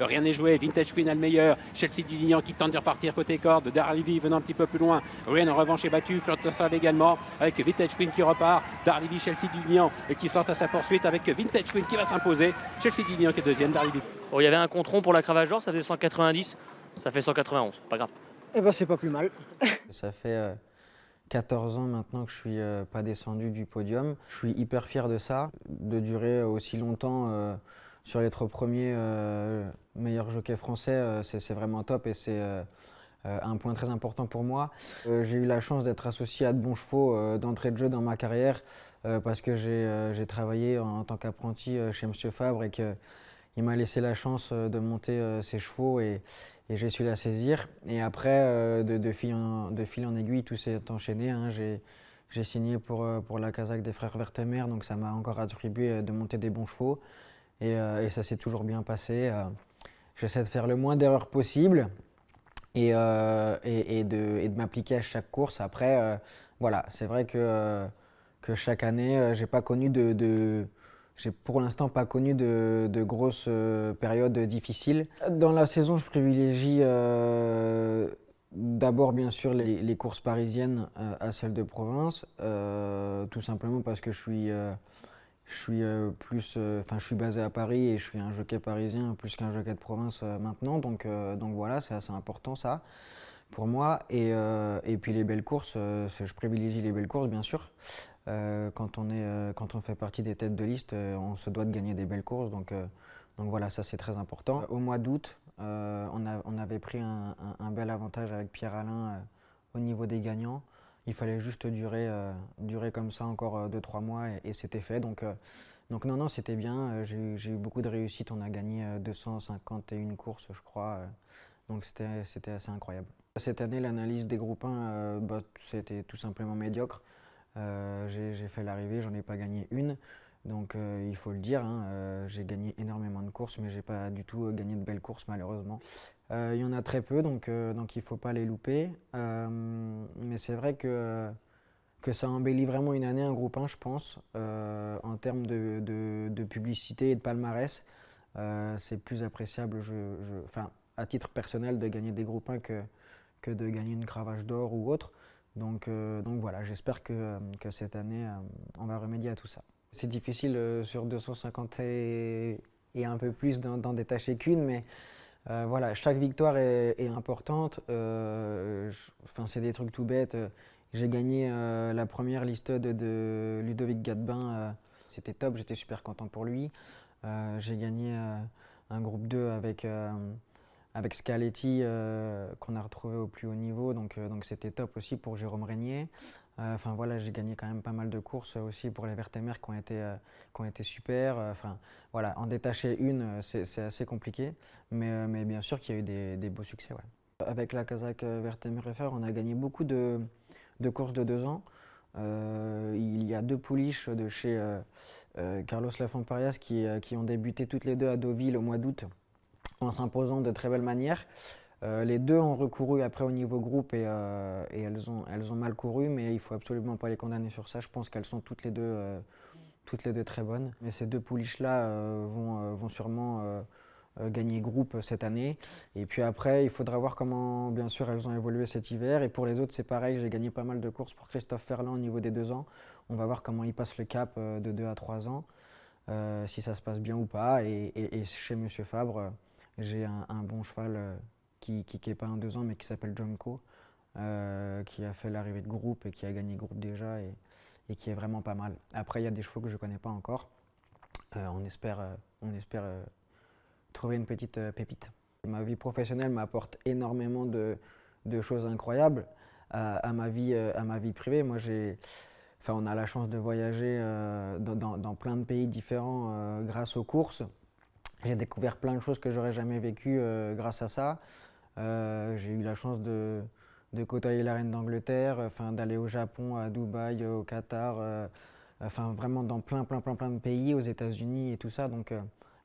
rien n'est joué. Vintage Queen a le meilleur. Chelsea Dulignan qui tente de repartir côté corde. Darlivy venant un petit peu plus loin. Rien en revanche est battu. Flottersal également avec Vintage Queen qui repart. Darlivy, Chelsea Dulignan qui se lance à sa poursuite avec Vintage Queen qui va s'imposer. Chelsea Dulignan qui est deuxième. Darlivy. Bon, il y avait un contre-rond pour la cravache d'or, ça faisait 190, ça fait 191, pas grave. Eh ben c'est pas plus mal. Ça fait 14 ans maintenant que je suis pas descendu du podium. Je suis hyper fier de ça, de durer aussi longtemps sur les 3 premiers meilleurs jockeys français, c'est vraiment top et c'est un point très important pour moi. J'ai eu la chance d'être associé à de bons chevaux d'entrée de jeu dans ma carrière parce que j'ai travaillé en tant qu'apprenti chez Monsieur Fabre et qu'il m'a laissé la chance de monter ses chevaux et j'ai su la saisir. Et après, de fil en aiguille, tout s'est enchaîné. Hein. J'ai signé pour la Kazakh des frères Vertemer, donc ça m'a encore attribué de monter des bons chevaux. Et ça s'est toujours bien passé. J'essaie de faire le moins d'erreurs possible et de m'appliquer à chaque course. Après, voilà, c'est vrai que chaque année, j'ai pas connu j'ai pour l'instant pas connu de grosses périodes difficiles. Dans la saison, je privilégie d'abord bien sûr les courses parisiennes à celles de province, tout simplement parce que je suis basé à Paris et je suis un jockey parisien plus qu'un jockey de province maintenant, donc voilà, c'est assez important ça pour moi. Et puis les belles courses, je privilégie les belles courses bien sûr. Quand on fait partie des têtes de liste, on se doit de gagner des belles courses, donc voilà, ça c'est très important. Au mois d'août, on avait pris un bel avantage avec Pierre-Alain au niveau des gagnants. Il fallait juste durer comme ça encore 2-3 mois et c'était fait. Donc non, c'était bien. J'ai eu beaucoup de réussite. On a gagné 251 courses, je crois. Donc c'était assez incroyable. Cette année, l'analyse des groupes 1, c'était tout simplement médiocre. J'ai fait l'arrivée, j'en ai pas gagné une. Donc il faut le dire, hein, j'ai gagné énormément de courses, mais j'ai pas du tout gagné de belles courses malheureusement. Il y en a très peu, donc il ne faut pas les louper. Mais c'est vrai que ça embellit vraiment une année, un groupe 1, je pense. En termes de publicité et de palmarès, c'est plus appréciable, enfin, à titre personnel, de gagner des groupes 1 que de gagner une cravache d'or ou autre. Donc voilà, j'espère que cette année, on va remédier à tout ça. C'est difficile sur 250 et un peu plus d'en détacher qu'une, mais voilà, chaque victoire est importante. C'est des trucs tout bêtes. J'ai gagné la première liste de Ludovic Gadebin. C'était top, j'étais super content pour lui. J'ai gagné un groupe 2 avec Scaletti qu'on a retrouvé au plus haut niveau. Donc c'était top aussi pour Jérôme Régnier. Voilà, j'ai gagné quand même pas mal de courses aussi pour les Vertemer qui ont été super. Voilà, en détacher une, c'est assez compliqué, mais bien sûr qu'il y a eu des beaux succès. Ouais. Avec la Kazakh Vertemer FR, on a gagné beaucoup de courses de 2 ans. Il y a 2 pouliches de chez Carlos Lafomparias qui ont débuté toutes les deux à Deauville au mois d'août en s'imposant de très belle manière. Les 2 ont recouru après au niveau groupe et elles ont mal couru, mais il ne faut absolument pas les condamner sur ça. Je pense qu'elles sont toutes les deux très bonnes. Mais ces 2 pouliches-là vont sûrement gagner groupe cette année. Et puis après, il faudra voir comment, bien sûr, elles ont évolué cet hiver. Et pour les autres, c'est pareil, j'ai gagné pas mal de courses pour Christophe Ferland au niveau des 2 ans. On va voir comment il passe le cap de 2 à 3 ans, si ça se passe bien ou pas. Et chez Monsieur Fabre, j'ai un bon cheval qui n'est pas un 2 ans mais qui s'appelle Jonko, qui a fait l'arrivée de groupe et qui a gagné groupe déjà et qui est vraiment pas mal. Après il y a des chevaux que je ne connais pas encore. On espère trouver une petite pépite. Ma vie professionnelle m'apporte énormément de choses incroyables à ma vie privée. Moi on a la chance de voyager dans plein de pays différents grâce aux courses. J'ai découvert plein de choses que j'aurais jamais vécues grâce à ça. J'ai eu la chance de côtoyer la reine d'Angleterre, d'aller au Japon, à Dubaï, au Qatar, vraiment dans plein de pays, aux États-Unis et tout ça. Donc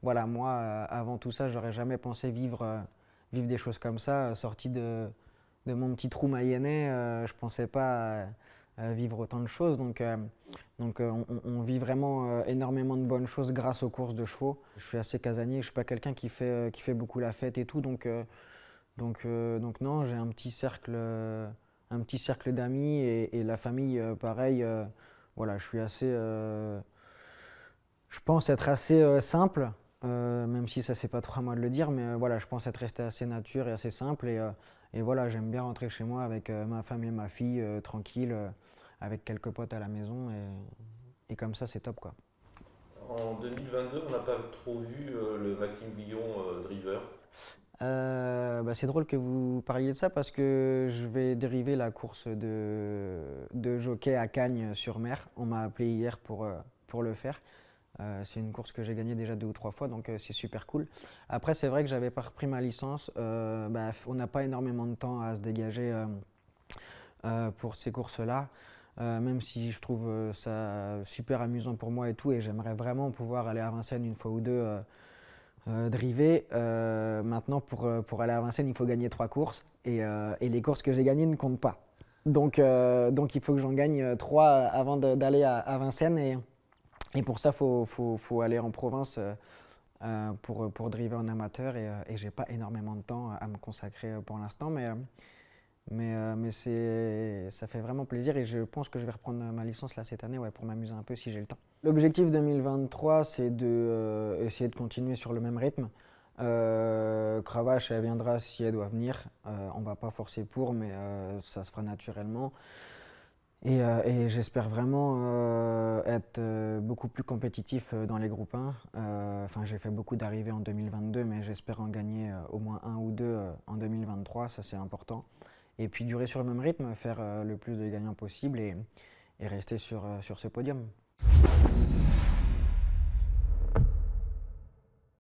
voilà, moi, avant tout ça, j'aurais jamais pensé vivre des choses comme ça. Sorti de mon petit trou mayennais, je pensais pas vivre autant de choses. On vit vraiment énormément de bonnes choses grâce aux courses de chevaux. Je suis assez casanier, je ne suis pas quelqu'un qui fait beaucoup la fête et tout. Donc non, j'ai un petit cercle d'amis et la famille, pareil. Voilà, je pense être assez simple, même si ça c'est pas trop à moi de le dire, mais voilà, je pense être resté assez nature et assez simple. Et voilà, j'aime bien rentrer chez moi avec ma femme et ma fille, tranquille, avec quelques potes à la maison. Et comme ça, c'est top, quoi. En 2022, on n'a pas trop vu le Maxime Guillon driver. C'est drôle que vous parliez de ça parce que je vais dériver la course de jockey à Cagnes-sur-Mer. On m'a appelé hier pour le faire. C'est une course que j'ai gagnée déjà 2 ou 3 fois, donc c'est super cool. Après, c'est vrai que j'avais pas repris ma licence. On n'a pas énormément de temps à se dégager pour ces courses-là. Même si je trouve ça super amusant pour moi et tout, et j'aimerais vraiment pouvoir aller à Vincennes une fois ou deux driver. Maintenant, pour aller à Vincennes, il faut gagner 3 courses, et les courses que j'ai gagnées ne comptent pas. Donc il faut que j'en gagne 3 avant d'aller à Vincennes, et pour ça, faut aller en province pour driver en amateur, et j'ai pas énormément de temps à me consacrer pour l'instant, mais ça fait vraiment plaisir, et je pense que je vais reprendre ma licence là cette année, ouais, pour m'amuser un peu si j'ai le temps. L'objectif 2023, c'est essayer de continuer sur le même rythme. Cravache, elle viendra si elle doit venir. On va pas forcer pour, mais ça se fera naturellement. Et j'espère vraiment être beaucoup plus compétitif dans les groupes 1. J'ai fait beaucoup d'arrivées en 2022, mais j'espère en gagner au moins 1 ou 2 en 2023, ça c'est important. Et puis durer sur le même rythme, faire le plus de gagnants possible, et rester sur ce podium.